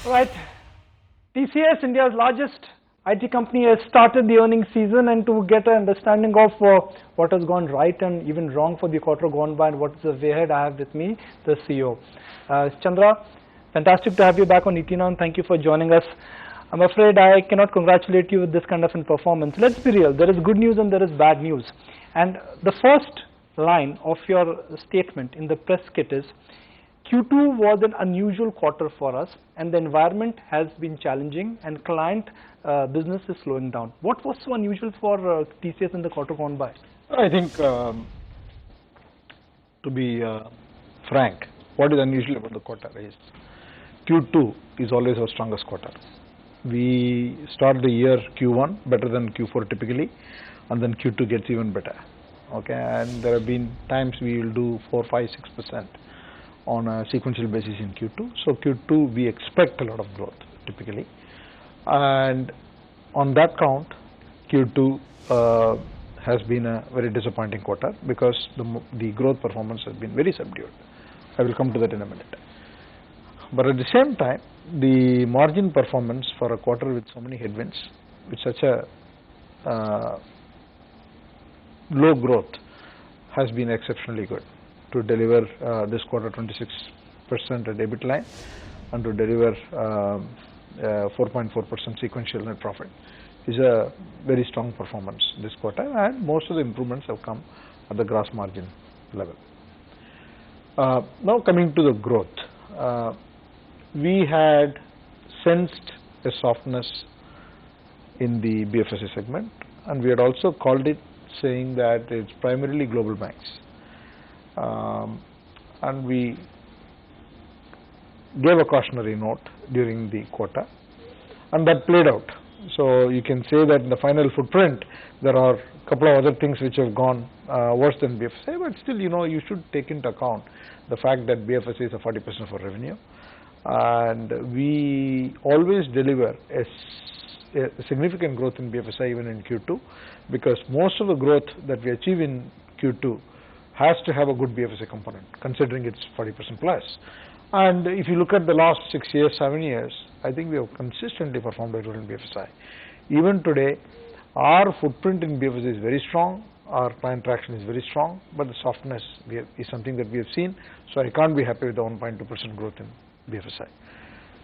Right. TCS, India's largest IT company, has started the earnings season, and to get an understanding of what has gone right and even wrong for the quarter gone by and what is the way ahead, I have with me the CEO. Chandra, fantastic to have you back on ET Now, and thank you for joining us. I'm afraid I cannot congratulate you with this kind of a performance. Let's be real, there is good news and there is bad news. And the first line of your statement in the press kit is, Q2 was an unusual quarter for us and the environment has been challenging and client business is slowing down. What was so unusual for TCS in the quarter gone by? I think, to be frank, what is unusual about the quarter is Q2 is always our strongest quarter. We start the year Q1 better than Q4 typically, and then Q2 gets even better. Okay, and there have been times we will do 4, 5, 6% on a sequential basis in Q2. So Q2 we expect a lot of growth typically, and on that count Q2 has been a very disappointing quarter because the growth performance has been very subdued. I will come to that in a minute. But at the same time, the margin performance for a quarter with so many headwinds, with such a low growth, has been exceptionally good. To deliver this quarter 26% at EBIT line and to deliver 4.4% sequential net profit is a very strong performance this quarter, and most of the improvements have come at the gross margin level. Now coming to the growth, we had sensed a softness in the BFSI segment, and we had also called it, saying that it's primarily global banks. And we gave a cautionary note during the quarter, and that played out. So you can say that in the final footprint there are a couple of other things which have gone worse than BFSI, but still, you should take into account the fact that BFSI is a 40% of our revenue, and we always deliver a significant growth in BFSI even in Q2, because most of the growth that we achieve in Q2 has to have a good BFSI component, considering it's 40% plus. And if you look at the last 6 years, 7 years, I think we have consistently performed very well in BFSI. Even today, our footprint in BFSI is very strong, our client traction is very strong, but the softness is something that we have seen, so I can't be happy with the 1.2% growth in BFSI.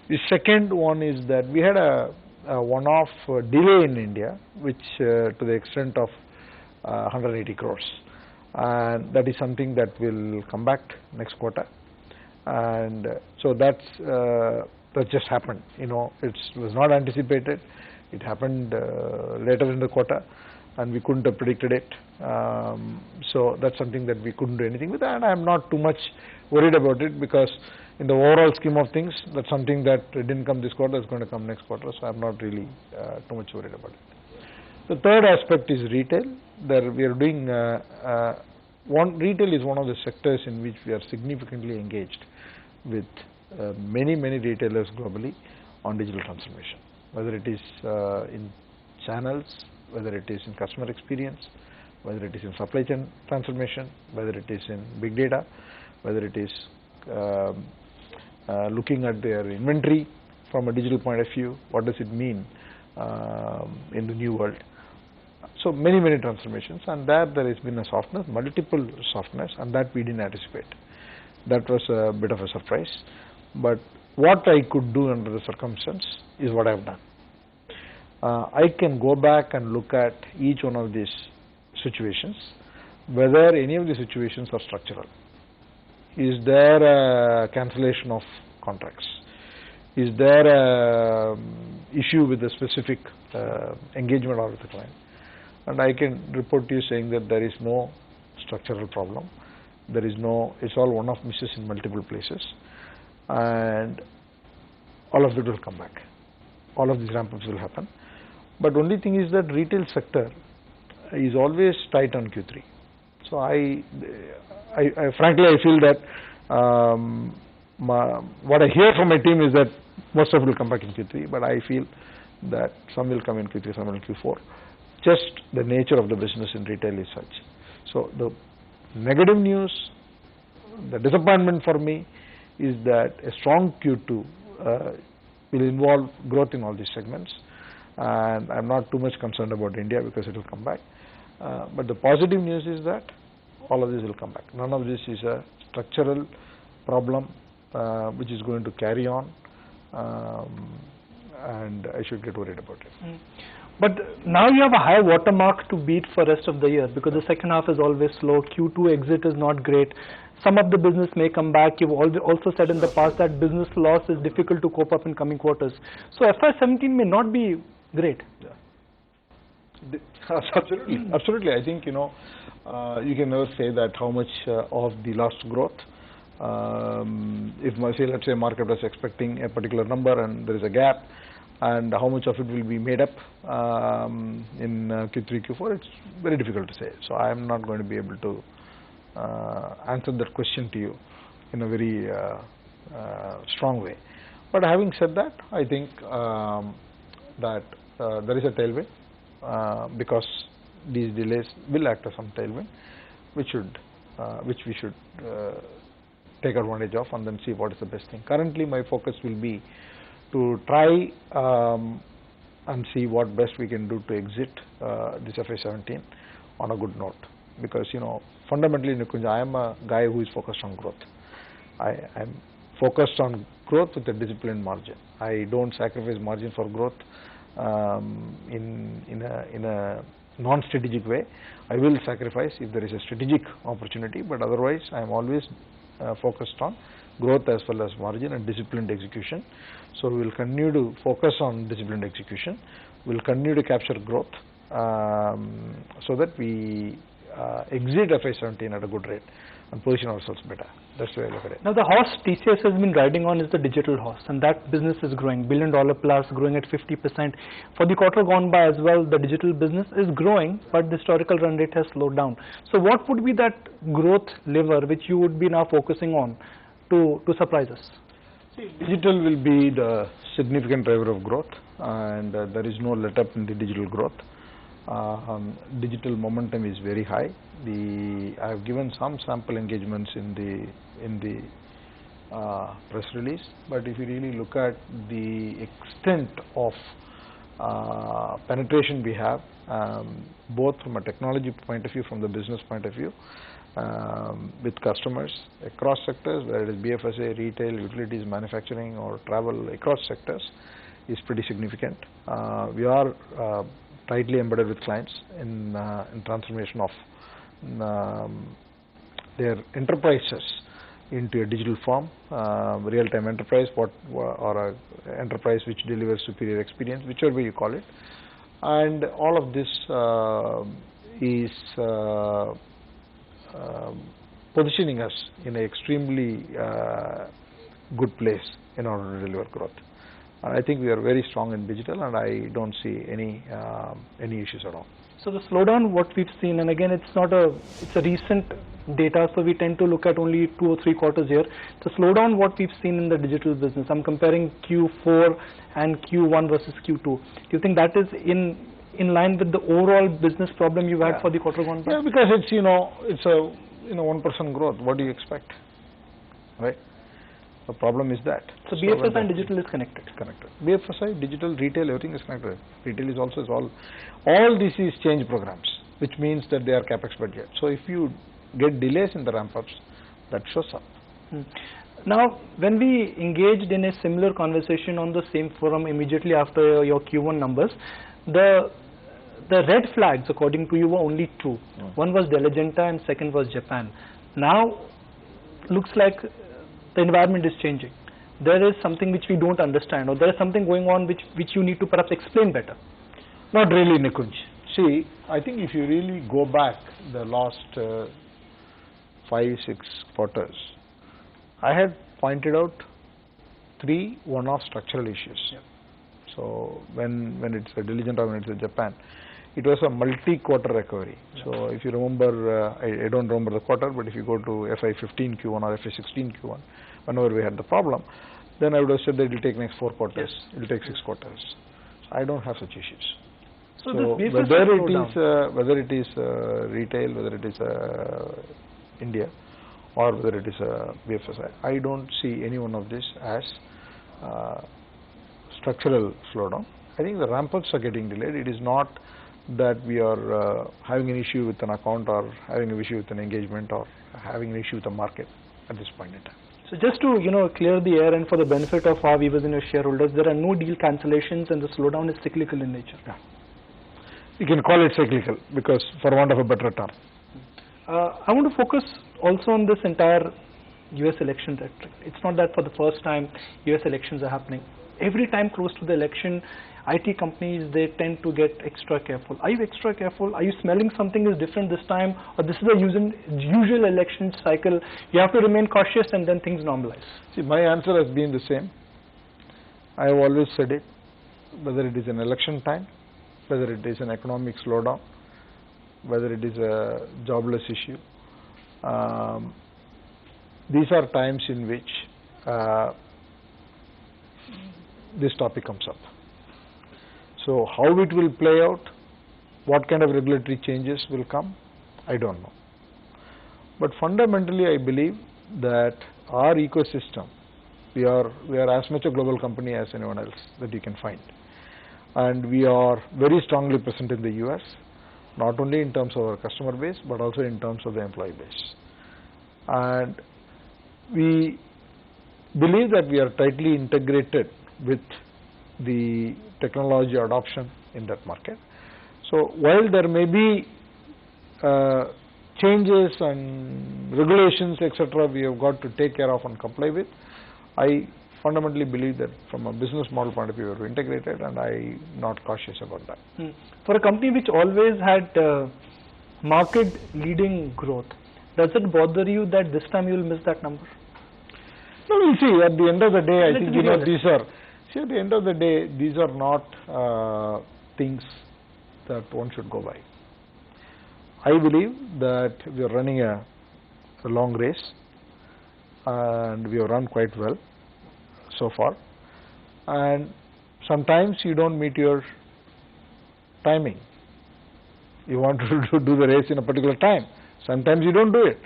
The second one is that we had a one-off delay in India, which to the extent of 180 crores. And that is something that will come back next quarter, and so that just happened. It was not anticipated. It happened later in the quarter, and we couldn't have predicted it. So that's something that we couldn't do anything with, and I'm not too much worried about it, because in the overall scheme of things, that's something that didn't come this quarter, is going to come next quarter. So I'm not really too much worried about it. The third aspect is retail. There we are doing retail is one of the sectors in which we are significantly engaged with many retailers globally on digital transformation, whether it is in channels, whether it is in customer experience, whether it is in supply chain transformation, whether it is in big data, whether it is looking at their inventory from a digital point of view. What does it mean in the new world? So many transformations, and there has been a softness, multiple softness, and that we didn't anticipate. That was a bit of a surprise, but what I could do under the circumstance is what I've done. I can go back and look at each one of these situations, whether any of the situations are structural. Is there a cancellation of contracts? Is there a issue with a specific engagement or with the client? And I can report to you saying that there is no structural problem. There is no, it's all one-off misses in multiple places, and all of it will come back. All of these ramp-ups will happen. But only thing is that retail sector is always tight on Q3. So I frankly, I feel that what I hear from my team is that most of it will come back in Q3, but I feel that some will come in Q3, some in Q4. Just the nature of the business in retail is such. So the negative news, the disappointment for me is that a strong Q2 will involve growth in all these segments, and I'm not too much concerned about India because it will come back. But the positive news is that all of this will come back. None of this is a structural problem which is going to carry on, and I should get worried about it. But now you have a high watermark to beat for rest of the year, because the second half is always slow. Q2 exit is not great. Some of the business may come back. You've also said in the past that business loss is difficult to cope up in coming quarters. So FY17 may not be great. Yeah. Absolutely. I think, you can never say that how much of the lost growth. If let's say market was expecting a particular number and there is a gap, and how much of it will be made up in Q3, Q4, it's very difficult to say. So I am not going to be able to answer that question to you in a very strong way. But having said that, I think that there is a tailwind because these delays will act as some tailwind, which we should take advantage of and then see what is the best thing. Currently, my focus will be to try and see what best we can do to exit this FY17 on a good note. Because, fundamentally, Nikunj, I am a guy who is focused on growth. I am focused on growth with a disciplined margin. I don't sacrifice margin for growth in a non-strategic way. I will sacrifice if there is a strategic opportunity, but otherwise I am always focused on growth as well as margin and disciplined execution. So we will continue to focus on disciplined execution. We will continue to capture growth so that we exit FY17 at a good rate and position ourselves better. That's the way I look at it. Now the horse TCS has been riding on is the digital horse, and that business is growing, $1 billion plus, growing at 50%. For the quarter gone by as well, the digital business is growing, but the historical run rate has slowed down. So what would be that growth lever which you would be now focusing on to surprise us? See, digital will be the significant driver of growth, and there is no let up in the digital growth. Digital momentum is very high. I have given some sample engagements in the press release, but if you really look at the extent of penetration we have, both from a technology point of view, from the business point of view, with customers across sectors, whether it is BFSI, retail, utilities, manufacturing, or travel, across sectors, is pretty significant. We are tightly embedded with clients in transformation of their enterprises into a digital form, real-time enterprise, or an enterprise which delivers superior experience, whichever way you call it. And all of this is positioning us in an extremely good place in order to deliver growth. I think we are very strong in digital, and I don't see any issues at all. So the slowdown, what we've seen, and again, it's a recent data, so we tend to look at only 2 or 3 quarters here. The slowdown, what we've seen in the digital business, I'm comparing Q4 and Q1 versus Q2. Do you think that is in line with the overall business problem you've had for the quarter gone by? Yeah, because it's a 1% growth. What do you expect, right? The problem is that. So BFSI and digital is connected. Connected. BFSI, digital, retail, everything is connected. Retail is also all this is change programs, which means that they are capex budget. So if you get delays in the ramp-ups, that shows up. Now, when we engaged in a similar conversation on the same forum immediately after your Q1 numbers, the red flags, according to you, were only 2. One was Diligenta and second was Japan. Now, looks like the environment is changing. There is something which we don't understand, or there is something going on which you need to perhaps explain better. Not really, Nikunj. See, I think if you really go back the last 5-6 quarters, I had pointed out 3 one-off structural issues. Yep. So when it's a Diligenta or when it's a Japan, it was a multi-quarter recovery. Yep. So if you remember, I don't remember the quarter, but if you go to FY15 Q1 or FY16 Q1, whenever we had the problem, then I would have said that it will take next 4 quarters, it will take 6 quarters. So I don't have such issues. So whether it is retail, whether it is India, or whether it is BFSI, I don't see any one of this as structural slowdown. I think the ramp-ups are getting delayed. It is not that we are having an issue with an account or having an issue with an engagement or having an issue with the market at this point in time. So just to clear the air and for the benefit of our viewers and your shareholders, there are no deal cancellations and the slowdown is cyclical in nature. Yeah. You can call it cyclical because for want of a better term. I want to focus also on this entire US election rhetoric. It's not that for the first time US elections are happening. Every time close to the election, IT companies, they tend to get extra careful. Are you extra careful? Are you smelling something is different this time, or this is a usual election cycle? You have to remain cautious and then things normalize. See, my answer has been the same. I have always said it, whether it is an election time, whether it is an economic slowdown, whether it is a jobless issue. These are times in which this topic comes up. So how it will play out, what kind of regulatory changes will come, I don't know. But fundamentally I believe that our ecosystem, we are as much a global company as anyone else that you can find. And we are very strongly present in the US, not only in terms of our customer base, but also in terms of the employee base. And we believe that we are tightly integrated with the technology adoption in that market. So while there may be changes and regulations, etc., we have got to take care of and comply with, I fundamentally believe that from a business model point of view, we are integrated, and I'm not cautious about that. For a company which always had market-leading growth, does it bother you that this time you will miss that number? No, we'll see. At the end of the day, I think these are. See, at the end of the day, these are not things that one should go by. I believe that we are running a long race, and we have run quite well so far. And sometimes you don't meet your timing. You want to do the race in a particular time. Sometimes you don't do it,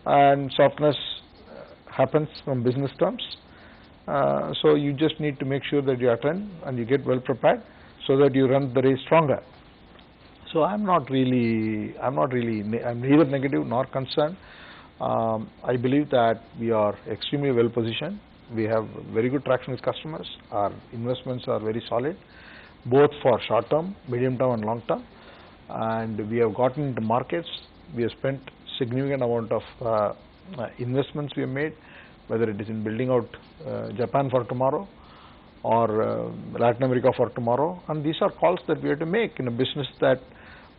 and softness happens from business terms. So you just need to make sure that you attend and you get well prepared so that you run the race stronger. So I'm neither negative nor concerned. I believe that we are extremely well positioned. We have very good traction with customers. Our investments are very solid, both for short term, medium term and long term. And we have gotten into markets. We have spent significant amount of investments we have made, whether it is in building out Japan for tomorrow or Latin America for tomorrow. And these are calls that we have to make in a business that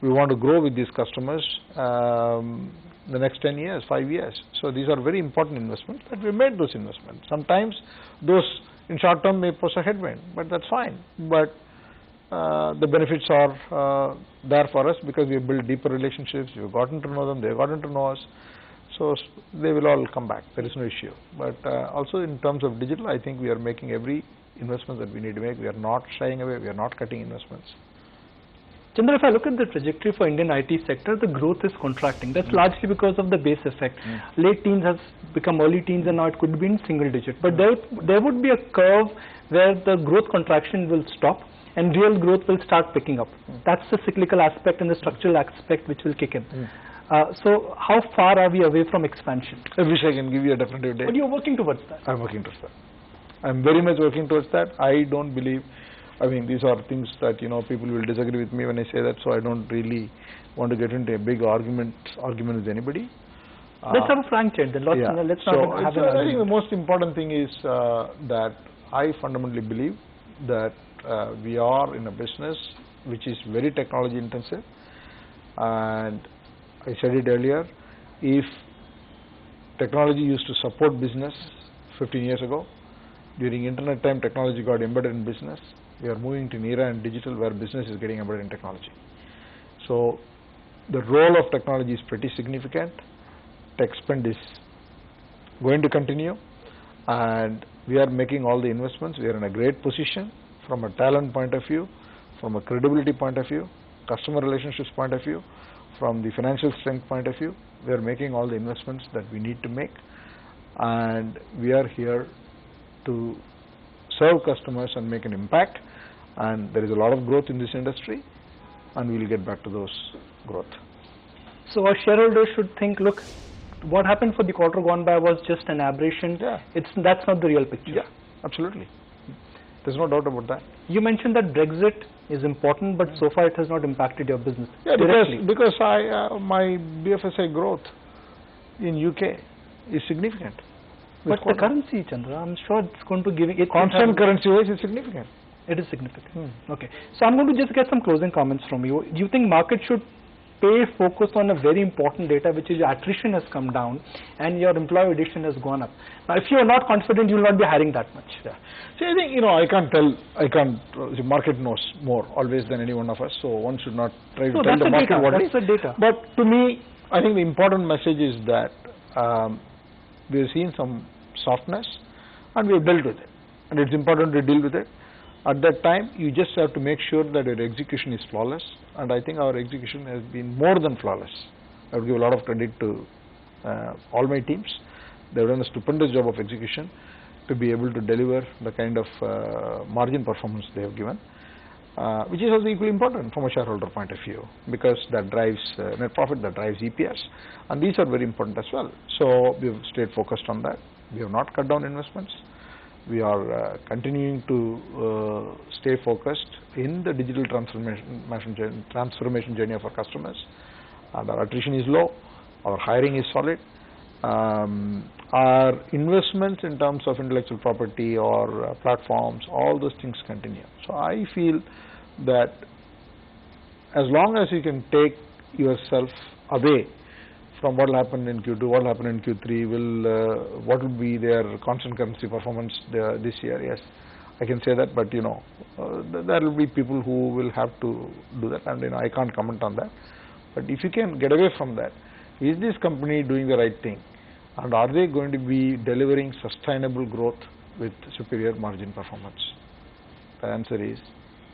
we want to grow with these customers the next 10 years, 5 years. So these are very important investments that we made those investments. Sometimes those in short term may pose a headwind, but that's fine. But the benefits are there for us because we have built deeper relationships, we have gotten to know them, they have gotten to know us. So they will all come back. There is no issue. But also in terms of digital, I think we are making every investment that we need to make. We are not shying away. We are not cutting investments. Chandra, if I look at the trajectory for Indian IT sector, the growth is contracting. That's largely because of the base effect. Late teens has become early teens, and now it could be in single digit. But there would be a curve where the growth contraction will stop and real growth will start picking up. That's the cyclical aspect and the structural aspect which will kick in. So how far are we away from expansion? I wish I can give you a definitive date. But you're working towards that. I'm working towards that. I'm very much working towards that. I don't believe, these are things that, people will disagree with me when I say that, so I don't really want to get into a big argument with anybody. Let's have a frank chat then. Let's not have an argument. I think the most important thing is that I fundamentally believe that we are in a business which is very technology intensive, and I said it earlier, if technology used to support business 15 years ago, during internet time technology got embedded in business. We are moving to an era in digital where business is getting embedded in technology. So the role of technology is pretty significant. Tech spend is going to continue, and we are making all the investments. We are in a great position from a talent point of view, from a credibility point of view, customer relationships point of view, from the financial strength point of view. We are making all the investments that we need to make, and we are here to serve customers and make an impact, and there is a lot of growth in this industry, and we will get back to those growth. So our shareholders should think, look, what happened for the quarter gone by was just an aberration. Yeah. That's not the real picture. Yeah, absolutely. There's no doubt about that. You mentioned that Brexit is important, but so far it has not impacted your business. Yeah, because my BFSI growth in UK is significant. But the currency, Chandra, I'm sure it's going to give it. Constant currency wise is significant. It is significant. Okay. So I'm going to just get some closing comments from you. Do you think market should pay focus on a very important data, which is your attrition has come down and your employee addition has gone up? Now, if you are not confident, you will not be hiring that much. Yeah. See, I think, the market knows more always than any one of us, so one should not try to tell the market what it is. That's the data. But to me, I think the important message is that we have seen some softness and we have dealt with it. And it's important to deal with it. At that time, you just have to make sure that your execution is flawless, and I think our execution has been more than flawless. I would give a lot of credit to all my teams. They've done a stupendous job of execution to be able to deliver the kind of margin performance they have given, which is also equally important from a shareholder point of view, because that drives net profit, that drives EPS, and these are very important as well. So we have stayed focused on that. We have not cut down investments. We are continuing to stay focused in the digital transformation journey of our customers. Our attrition is low, our hiring is solid. Our investments in terms of intellectual property or platforms, all those things continue. So I feel that as long as you can take yourself away from what will happen in Q2, what will happen in Q3, what will be their constant currency performance this year? Yes, I can say that, but there will be people who will have to do that, and I can't comment on that. But if you can get away from that, is this company doing the right thing, and are they going to be delivering sustainable growth with superior margin performance? The answer is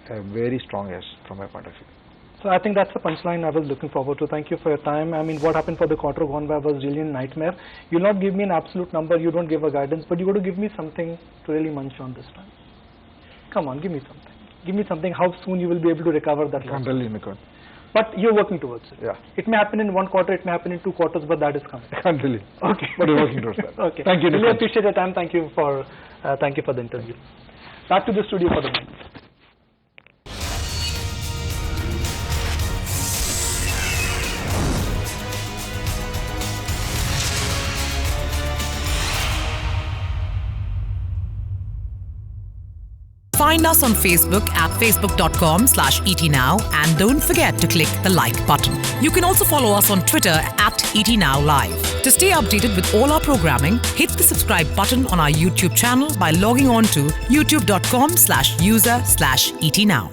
a very strong yes from my point of view. So I think that's the punchline I was looking forward to. Thank you for your time. I mean, what happened for the quarter gone by was really a nightmare. You'll not give me an absolute number, you don't give a guidance, but you got to give me something to really munch on this time. Come on, give me something. Give me something, how soon you will be able to recover that loss. I can't tell you, Nikon. But you're working towards it. Yeah. It may happen in 1 quarter, it may happen in 2 quarters, but that is coming. I can't tell you. Okay. But you're working towards that. Okay. Thank you, Nikon. Really appreciate your time. Thank you for the interview. Back to the studio for the moment. Find us on Facebook at facebook.com/etnow and don't forget to click the like button. You can also follow us on Twitter at etnowlive. To stay updated with all our programming, hit the subscribe button on our YouTube channel by logging on to youtube.com/user/etnow.